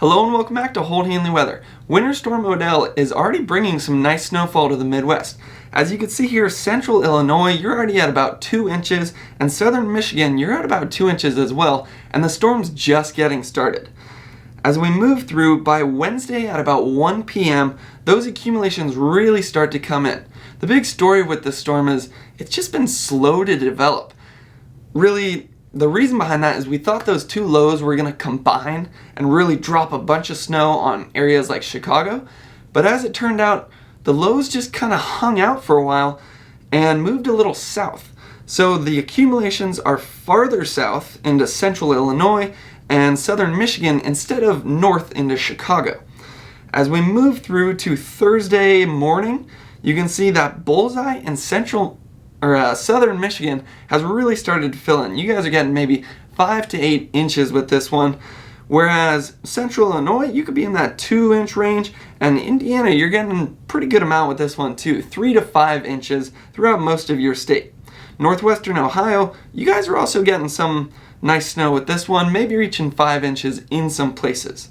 Hello and welcome back to Holt, Hanley weather. Winter Storm Odell is already bringing some nice snowfall to the Midwest. As you can see here, central Illinois, you're already at about 2 inches, and southern Michigan, you're at about 2 inches as well, and the storm's just getting started. As we move through, by Wednesday at about 1 p.m., those accumulations really start to come in. The big story with this storm is it's just been slow to develop. Really, the reason behind that is we thought those two lows were going to combine and really drop a bunch of snow on areas like Chicago, but as it turned out, the lows just kind of hung out for a while and moved a little south. So the accumulations are farther south into central Illinois and southern Michigan instead of north into Chicago. As we move through to Thursday morning, you can see that bullseye in southern Michigan has really started to fill in. You guys are getting maybe 5 to 8 inches with this one, whereas central Illinois, you could be in that 2-inch range, and Indiana, you're getting a pretty good amount with this one too, 3 to 5 inches throughout most of your state. Northwestern Ohio, you guys are also getting some nice snow with this one, maybe reaching 5 inches in some places.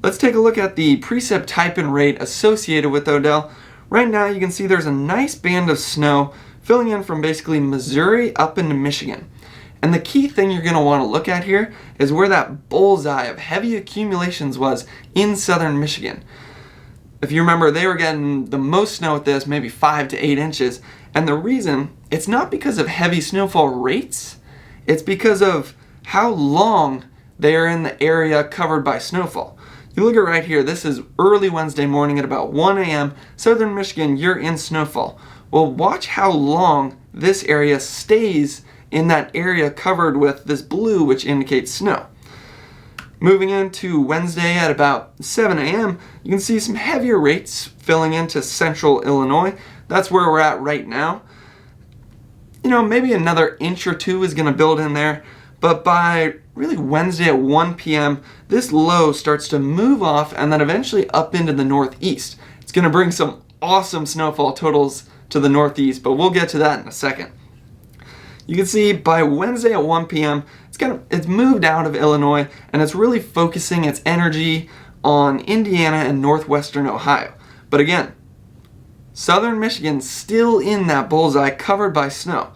Let's take a look at the precip type and rate associated with Odell. Right now you can see there's a nice band of snow filling in from basically Missouri up into Michigan. And the key thing you're going to want to look at here is where that bullseye of heavy accumulations was in southern Michigan. If you remember, they were getting the most snow with this, maybe 5 to 8 inches. And the reason, it's not because of heavy snowfall rates, it's because of how long they are in the area covered by snowfall. You look at right here, this is early Wednesday morning at about 1 a.m. Southern Michigan, you're in snowfall. Well, watch how long this area stays in that area covered with this blue, which indicates snow. Moving into Wednesday at about 7 a.m., you can see some heavier rates filling into central Illinois. That's where we're at right now. You know, maybe another inch or two is going to build in there, but by really Wednesday at 1 p.m., this low starts to move off and then eventually up into the northeast. It's going to bring some awesome snowfall totals to the northeast, but we'll get to that in a second. You can see by Wednesday at 1 p.m., it's moved out of Illinois and it's really focusing its energy on Indiana and northwestern Ohio. But again, southern Michigan's still in that bullseye covered by snow.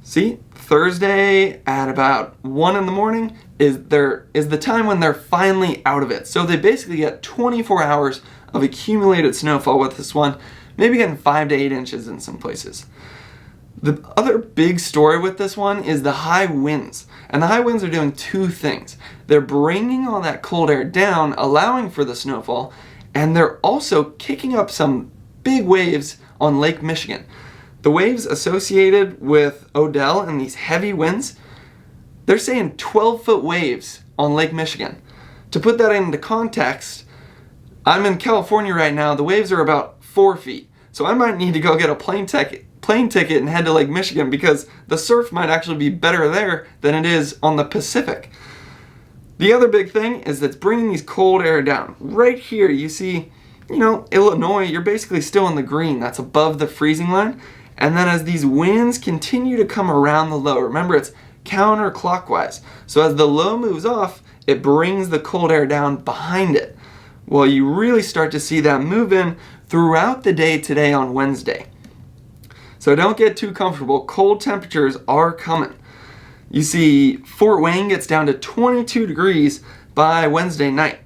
See, Thursday at about 1 in the morning is the time when they're finally out of it. So they basically get 24 hours of accumulated snowfall with this one, maybe getting 5 to 8 inches in some places. The other big story with this one is the high winds. And the high winds are doing two things. They're bringing all that cold air down, allowing for the snowfall, and they're also kicking up some big waves on Lake Michigan. The waves associated with Odell and these heavy winds, they're saying 12-foot waves on Lake Michigan. To put that into context, I'm in California right now. The waves are about 4 feet. So I might need to go get a plane ticket and head to Lake Michigan because the surf might actually be better there than it is on the Pacific. The other big thing is that's bringing these cold air down. Right here you see, Illinois, you're basically still in the green. That's above the freezing line. And then as these winds continue to come around the low, remember it's counterclockwise. So as the low moves off, it brings the cold air down behind it. Well, you really start to see that move in throughout the day today on Wednesday. So don't get too comfortable. Cold temperatures are coming. You see Fort Wayne gets down to 22 degrees by Wednesday night.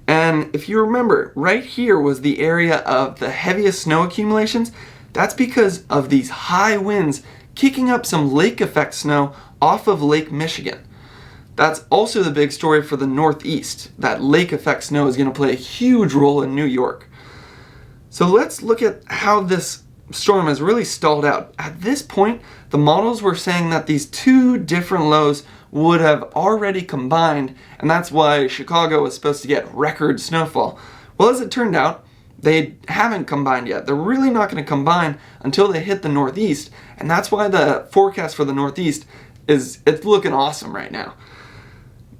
And if you remember, right here was the area of the heaviest snow accumulations. That's because of these high winds kicking up some lake effect snow off of Lake Michigan. That's also the big story for the Northeast. That lake effect snow is going to play a huge role in New York. So let's look at how this storm has really stalled out. At this point, the models were saying that these two different lows would have already combined, and that's why Chicago was supposed to get record snowfall. Well, as it turned out, they haven't combined yet. They're really not going to combine until they hit the Northeast, and that's why the forecast for the Northeast it's looking awesome right now.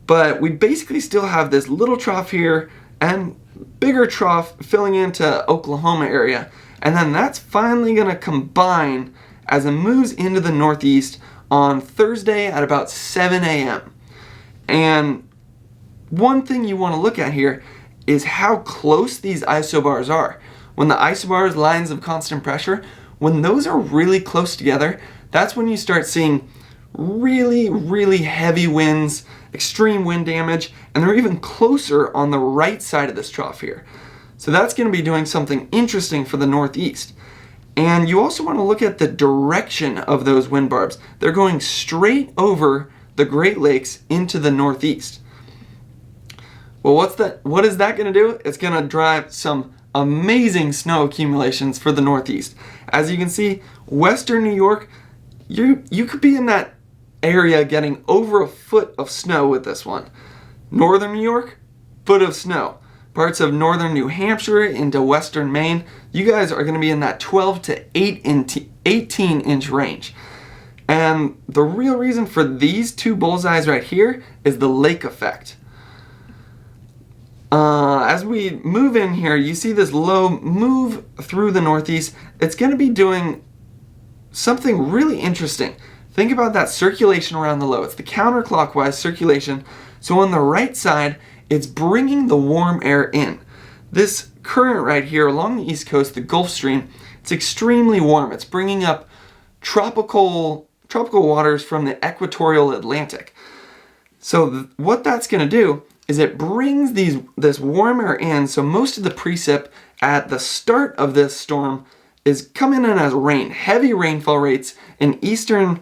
But we basically still have this little trough here and bigger trough filling into Oklahoma area, and then that's finally going to combine as it moves into the Northeast on Thursday at about 7 a.m. And one thing you want to look at here is how close these isobars are. When the isobars, lines of constant pressure, when those are really close together, that's when you start seeing really, really heavy winds, extreme wind damage, and they're even closer on the right side of this trough here. So that's going to be doing something interesting for the northeast. And you also want to look at the direction of those wind barbs. They're going straight over the Great Lakes into the northeast. Well, what is that going to do? It's going to drive some amazing snow accumulations for the northeast. As you can see, western New York, you could be in that area getting over a foot of snow with this one. Northern New York, foot of snow. Parts of northern New Hampshire into western Maine, you guys are going to be in that 12 to 18 inch range. And the real reason for these two bullseyes right here is the lake effect. As we move in here, you see this low move through the northeast. It's going to be doing something really interesting. Think about that circulation around the low. It's the counterclockwise circulation. So on the right side, it's bringing the warm air in. This current right here along the east coast, the Gulf Stream, it's extremely warm. It's bringing up tropical waters from the equatorial Atlantic. So what that's going to do is it brings this warm air in, so most of the precip at the start of this storm is coming in as rain. Heavy rainfall rates in eastern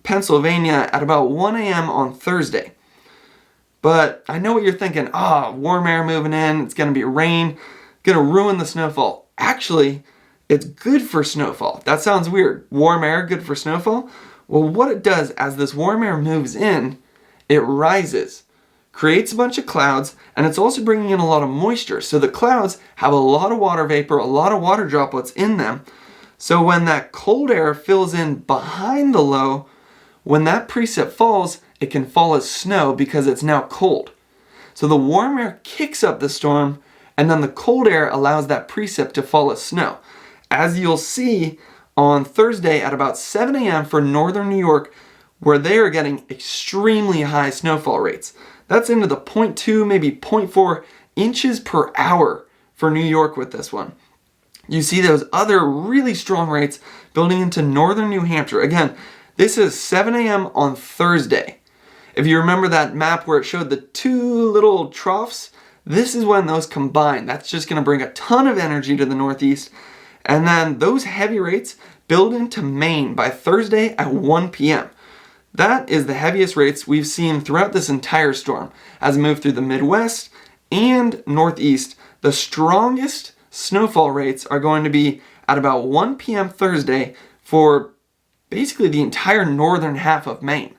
Pennsylvania at about 1 a.m. on Thursday. But I know what you're thinking, warm air moving in, it's going to be rain, going to ruin the snowfall. Actually, it's good for snowfall. That sounds weird. Warm air, good for snowfall? Well, what it does as this warm air moves in, it rises, creates a bunch of clouds, and it's also bringing in a lot of moisture. So the clouds have a lot of water vapor, a lot of water droplets in them. So when that cold air fills in behind the low, when that precip falls, it can fall as snow because it's now cold. So the warm air kicks up the storm, and then the cold air allows that precip to fall as snow. As you'll see on Thursday at about 7 a.m. for northern New York, where they are getting extremely high snowfall rates. That's into the 0.2, maybe 0.4 inches per hour for New York with this one. You see those other really strong rates building into northern New Hampshire. Again, this is 7 a.m. on Thursday. If you remember that map where it showed the two little troughs, this is when those combine. That's just going to bring a ton of energy to the northeast. And then those heavy rates build into Maine by Thursday at 1 p.m. That is the heaviest rates we've seen throughout this entire storm. As we move through the Midwest and Northeast, the strongest snowfall rates are going to be at about 1 p.m. Thursday for basically the entire northern half of Maine.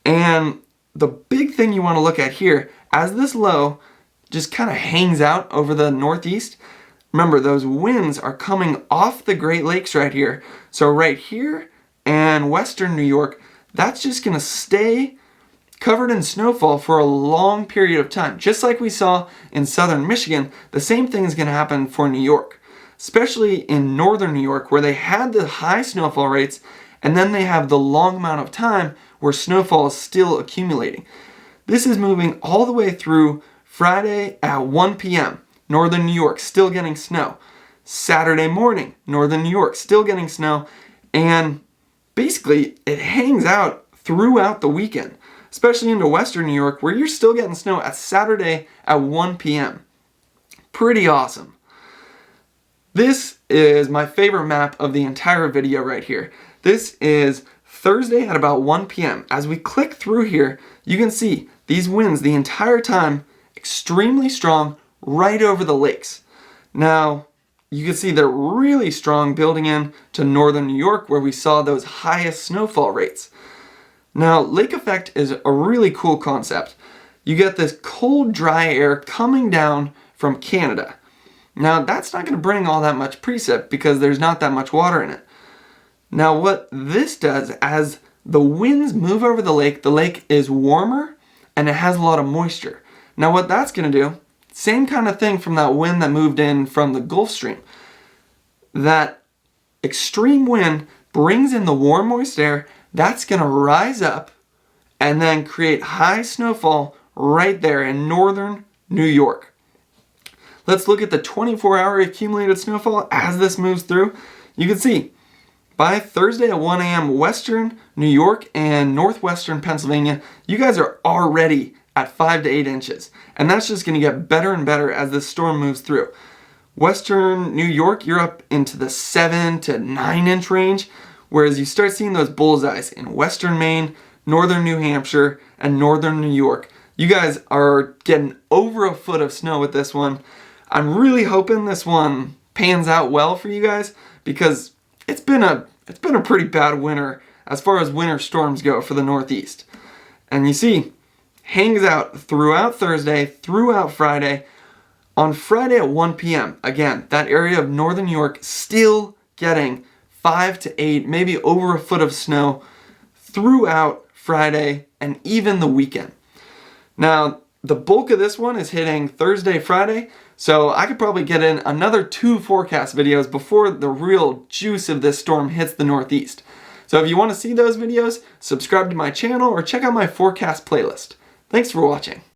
And the big thing you want to look at here, as this low just kind of hangs out over the northeast, remember those winds are coming off the Great Lakes right here. So right here and western New York, that's just going to stay covered in snowfall for a long period of time. Just like we saw in southern Michigan, the same thing is going to happen for New York, especially in northern New York where they had the high snowfall rates and then they have the long amount of time where snowfall is still accumulating. This is moving all the way through Friday at 1 p.m. Northern New York still getting snow. Saturday morning, northern New York still getting snow. And basically, it hangs out throughout the weekend, especially into western New York where you're still getting snow at Saturday at 1 p.m. Pretty awesome. This is my favorite map of the entire video right here. This is Thursday at about 1 p.m. As we click through here, you can see these winds the entire time extremely strong right over the lakes. Now, you can see they're really strong building in to northern New York where we saw those highest snowfall rates. Now, lake effect is a really cool concept. You get this cold, dry air coming down from Canada. Now, that's not going to bring all that much precip because there's not that much water in it. Now, what this does, as the winds move over the lake is warmer and it has a lot of moisture. Now, what that's going to do, same kind of thing from that wind that moved in from the Gulf Stream. That extreme wind brings in the warm, moist air. That's going to rise up and then create high snowfall right there in northern New York. Let's look at the 24-hour accumulated snowfall as this moves through. You can see by Thursday at 1 a.m. western New York and northwestern Pennsylvania, you guys are already at 5 to 8 inches. And that's just going to get better and better as this storm moves through. Western New York, you're up into the 7 to 9 inch range, whereas you start seeing those bullseyes in western Maine, northern New Hampshire, and northern New York. You guys are getting over a foot of snow with this one. I'm really hoping this one pans out well for you guys, because it's been a pretty bad winter as far as winter storms go for the Northeast. And you see, hangs out throughout Thursday, throughout Friday. On Friday at 1 p.m., again, that area of northern New York still getting 5 to 8, maybe over a foot of snow throughout Friday and even the weekend. Now, the bulk of this one is hitting Thursday, Friday, so I could probably get in another 2 forecast videos before the real juice of this storm hits the Northeast. So if you want to see those videos, subscribe to my channel or check out my forecast playlist. Thanks for watching.